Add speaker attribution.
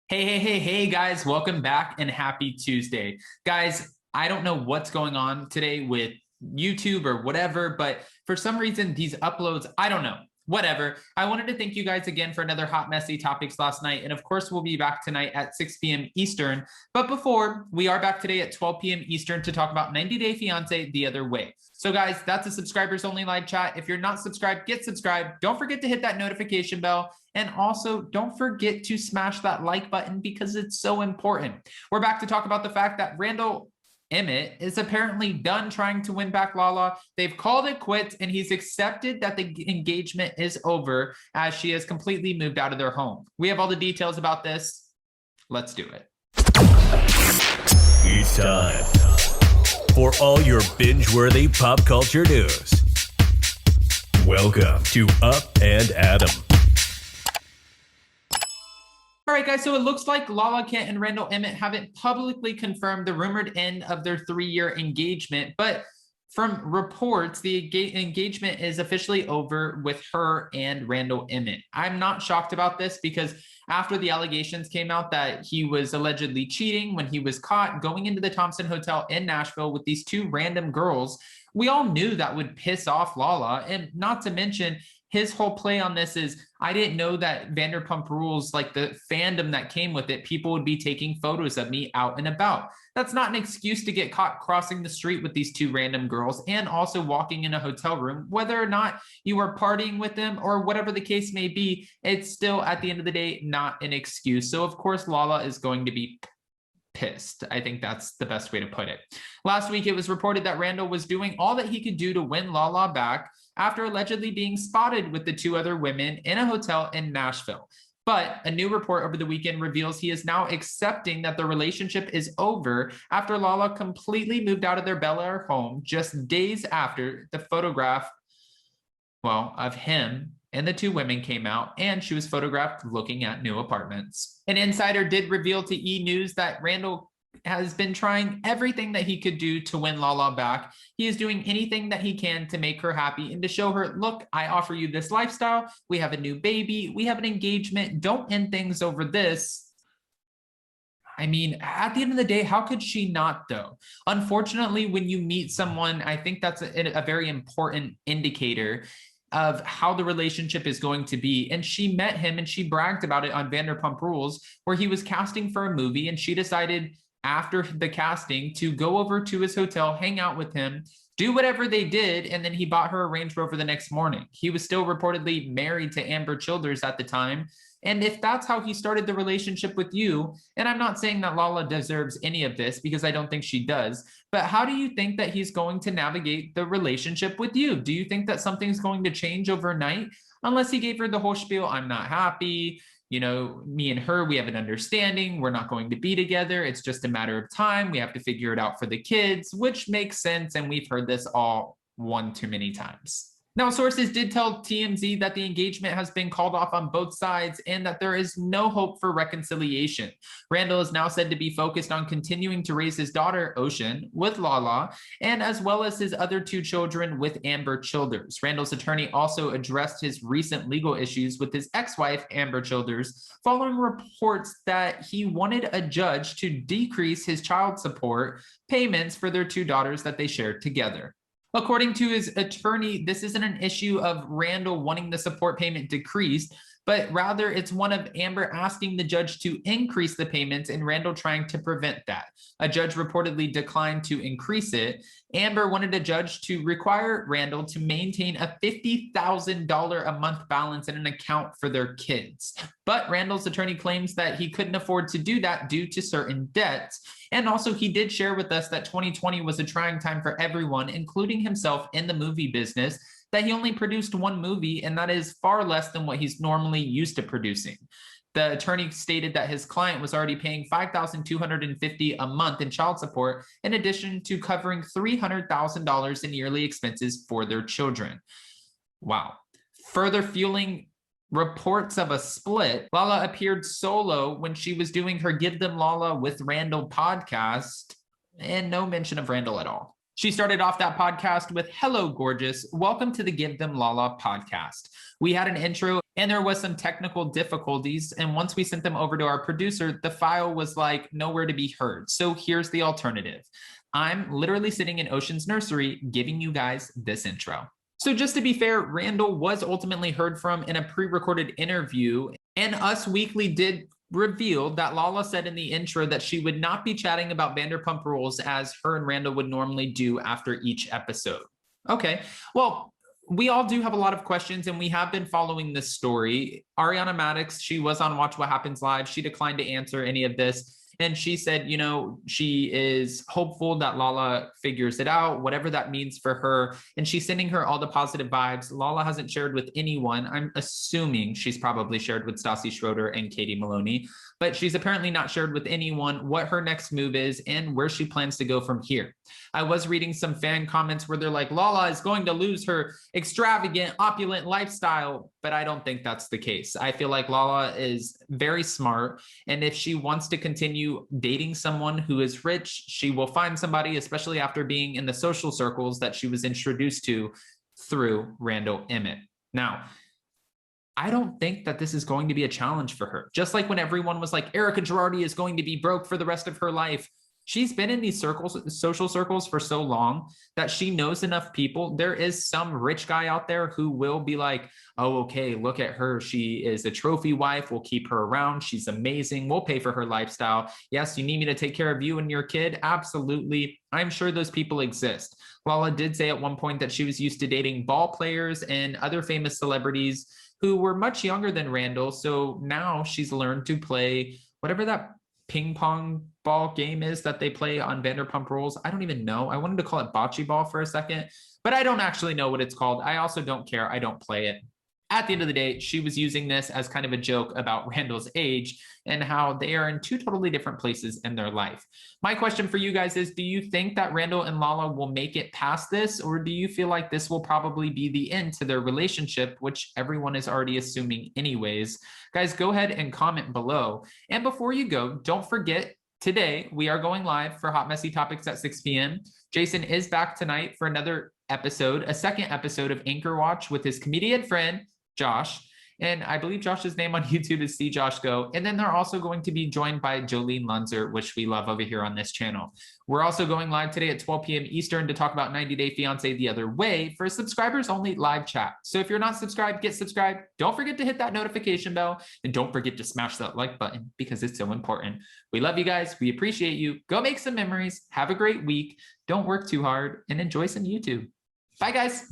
Speaker 1: Hey, guys, welcome back and happy Tuesday. Guys, I don't know what's going on today with YouTube or whatever, but for some reason, these uploads, I don't know, whatever. I wanted to thank you guys again for another hot, messy topics last night. And of course, we'll be back tonight at 6 p.m. Eastern. But before, we are back today at 12 p.m. Eastern to talk about 90 Day Fiancé the other way. So guys, that's a subscribers only live chat. If you're not subscribed, get subscribed. Don't forget to hit that notification bell. And also don't forget to smash that like button because it's so important. We're back to talk about the fact that Randall Emmet is apparently done trying to win back Lala. They've called it quits and he's accepted that the engagement is over as she has completely moved out of their home. We have all the details about this. Let's do it.
Speaker 2: It's time for all your binge-worthy pop culture news. Welcome to Up and Adam.
Speaker 1: All right, guys, so it looks like Lala Kent and Randall Emmet haven't publicly confirmed the rumored end of their 3-year engagement, but from reports, the engagement is officially over with her and Randall Emmet. I'm not shocked about this because after the allegations came out that he was allegedly cheating when he was caught going into the Thompson Hotel in Nashville with these two random girls, we all knew that would piss off Lala. And not to mention, his whole play on this is, I didn't know that Vanderpump Rules, like the fandom that came with it, people would be taking photos of me out and about. That's not an excuse to get caught crossing the street with these two random girls and also walking in a hotel room. Whether or not you are partying with them or whatever the case may be, it's still, at the end of the day, not an excuse. So, of course, Lala is going to be pissed. I think that's the best way to put it. Last week, it was reported that Randall was doing all that he could do to win Lala back after allegedly being spotted with the two other women in a hotel in Nashville. But a new report over the weekend reveals he is now accepting that the relationship is over after Lala completely moved out of their Bel Air home just days after the photograph, of him and the two women came out, and she was photographed looking at new apartments. An insider did reveal to E! News that Randall has been trying everything that he could do to win Lala back. He is doing anything that he can to make her happy and to show her, look, I offer you this lifestyle. We have a new baby. We have an engagement. Don't end things over this. I mean, at the end of the day, how could she not, though? Unfortunately, when you meet someone, I think that's a very important indicator of how the relationship is going to be. And she met him and she bragged about it on Vanderpump Rules, where he was casting for a movie and she decided after the casting to go over to his hotel, hang out with him, do whatever they did, and then he bought her a Range Rover the next morning. He was still reportedly married to Amber Childers at the time. And if that's how he started the relationship with you, and I'm not saying that Lala deserves any of this because I don't think she does, but how do you think that he's going to navigate the relationship with you? Do you think that something's going to change overnight? Unless he gave her the whole spiel, I'm not happy, you know, me and her, we have an understanding. We're not going to be together. It's just a matter of time. We have to figure it out for the kids, which makes sense. And we've heard this all one too many times. Now, sources did tell TMZ that the engagement has been called off on both sides and that there is no hope for reconciliation. Randall is now said to be focused on continuing to raise his daughter, Ocean, with Lala, and as well as his other two children with Amber Childers. Randall's attorney also addressed his recent legal issues with his ex-wife, Amber Childers, following reports that he wanted a judge to decrease his child support payments for their two daughters that they shared together. According to his attorney, this isn't an issue of Randall wanting the support payment decreased, but rather it's one of Amber asking the judge to increase the payments and Randall trying to prevent that. A judge reportedly declined to increase it. Amber wanted a judge to require Randall to maintain a $50,000 a month balance in an account for their kids. But Randall's attorney claims that he couldn't afford to do that due to certain debts. And also he did share with us that 2020 was a trying time for everyone, including himself in the movie business, that he only produced one movie, and that is far less than what he's normally used to producing. The attorney stated that his client was already paying $5,250 a month in child support, in addition to covering $300,000 in yearly expenses for their children. Wow. Further fueling reports of a split, Lala appeared solo when she was doing her Give Them Lala with Randall podcast, and no mention of Randall at all. She started off that podcast with, "Hello, gorgeous. Welcome to the Give Them Lala podcast. We had an intro and there was some technical difficulties. And once we sent them over to our producer, the file was like nowhere to be heard. So here's the alternative. I'm literally sitting in Ocean's nursery giving you guys this intro." So just to be fair, Randall was ultimately heard from in a pre-recorded interview, and Us Weekly did reveal that Lala said in the intro that she would not be chatting about Vanderpump Rules as her and Randall would normally do after each episode. Okay, well, we all do have a lot of questions, and we have been following this story. Ariana Madix, she was on Watch What Happens Live. She declined to answer any of this. And she said, you know, she is hopeful that Lala figures it out, whatever that means for her. And she's sending her all the positive vibes. Lala hasn't shared with anyone. I'm assuming she's probably shared with Stassi Schroeder and Katie Maloney, but she's apparently not shared with anyone what her next move is and where she plans to go from here. I was reading some fan comments where they're like, Lala is going to lose her extravagant, opulent lifestyle, but I don't think that's the case. I feel like Lala is very smart, and if she wants to continue dating someone who is rich, she will find somebody, especially after being in the social circles that she was introduced to through Randall Emmet. Now, I don't think that this is going to be a challenge for her. Just like when everyone was like, Erica Girardi is going to be broke for the rest of her life. She's been in these circles, social circles for so long that she knows enough people. There is some rich guy out there who will be like, oh, okay, look at her. She is a trophy wife. We'll keep her around. She's amazing. We'll pay for her lifestyle. Yes, you need me to take care of you and your kid? Absolutely. I'm sure those people exist. Lala did say at one point that she was used to dating ball players and other famous celebrities who were much younger than Randall. So now she's learned to play whatever that ping pong ball game is that they play on Vanderpump Rules. I don't even know. I wanted to call it bocce ball for a second, but I don't actually know what it's called. I also don't care. I don't play it. At the end of the day, she was using this as kind of a joke about Randall's age and how they are in two totally different places in their life. My question for you guys is, do you think that Randall and Lala will make it past this, or do you feel like this will probably be the end to their relationship, which everyone is already assuming anyways? Guys, go ahead and comment below. And before you go, don't forget, today we are going live for Hot Messy Topics at 6 p.m. Jason is back tonight for another episode, a second episode of Anchor Watch with his comedian friend, Josh. And I believe Josh's name on YouTube is See Josh Go. And then they're also going to be joined by Jolene Lunzer, which we love over here on this channel. We're also going live today at 12 p.m. Eastern to talk about 90 Day Fiancé the other way for subscribers only live chat. So if you're not subscribed, get subscribed. Don't forget to hit that notification bell, and don't forget to smash that like button because it's so important. We love you guys. We appreciate you. Go make some memories. Have a great week. Don't work too hard, and enjoy some YouTube. Bye, guys.